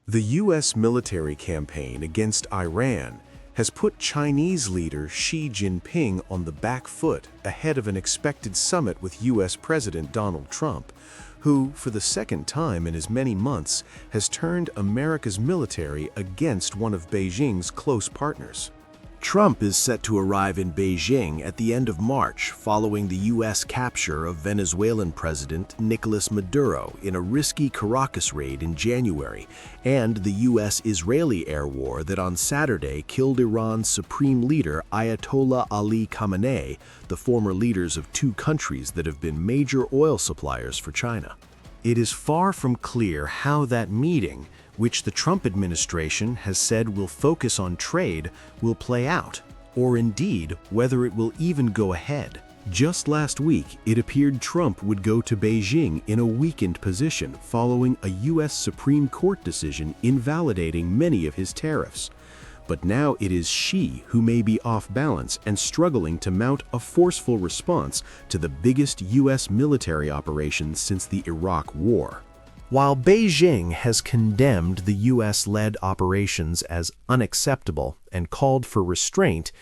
The U.S. military campaign against Iran has put Chinese leader Xi Jinping on the back foot ahead of an expected summit with U.S. President Donald Trump, who, for the second time in as many months, has turned America's military against one of Beijing's close partners. Trump is set to arrive in Beijing at the end of March following the U.S. capture of Venezuelan President Nicolas Maduro in a risky Caracas raid in January, and the U.S.-Israeli air war that on Saturday killed Iran's supreme leader Ayatollah Ali Khamenei, the former leaders of two countries that have been major oil suppliers for China. It is far from clear how that meeting, which the Trump administration has said will focus on trade, will play out, or indeed whether it will even go ahead. Just last week, it appeared Trump would go to Beijing in a weakened position following a U.S. Supreme Court decision invalidating many of his tariffs. But now it is Xi who may be off balance and struggling to mount a forceful response to the biggest U.S. military operations since the Iraq War. While Beijing has condemned the U.S.-led operations as unacceptable and called for restraint,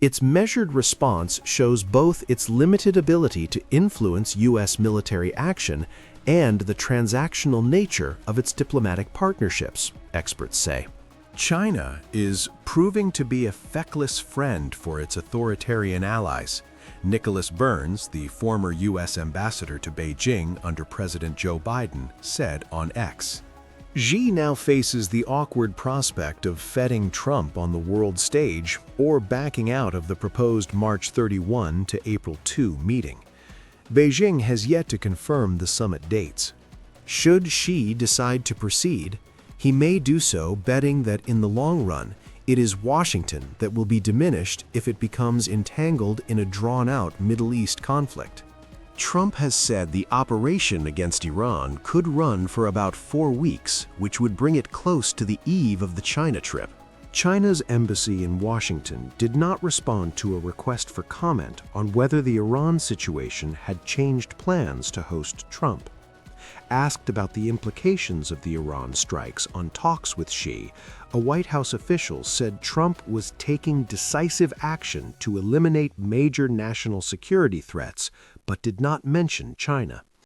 its measured response shows both its limited ability to influence U.S. military action and the transactional nature of its diplomatic partnerships, experts say. China is proving to be a feckless friend for its authoritarian allies. Nicholas Burns, the former U.S. ambassador to Beijing under President Joe Biden, said on X. Xi now faces the awkward prospect of feting Trump on the world stage or backing out of the proposed March 31 to April 2 meeting. Beijing has yet to confirm the summit dates. Should Xi decide to proceed, he may do so betting that in the long run, it is Washington that will be diminished if it becomes entangled in a drawn-out Middle East conflict. Trump has said the operation against Iran could run for about 4 weeks, which would bring it close to the eve of the China trip. China's embassy in Washington did not respond to a request for comment on whether the Iran situation had changed plans to host Trump. Asked about the implications of the Iran strikes on talks with Xi, a White House official said Trump was taking decisive action to eliminate major national security threats, but did not mention China.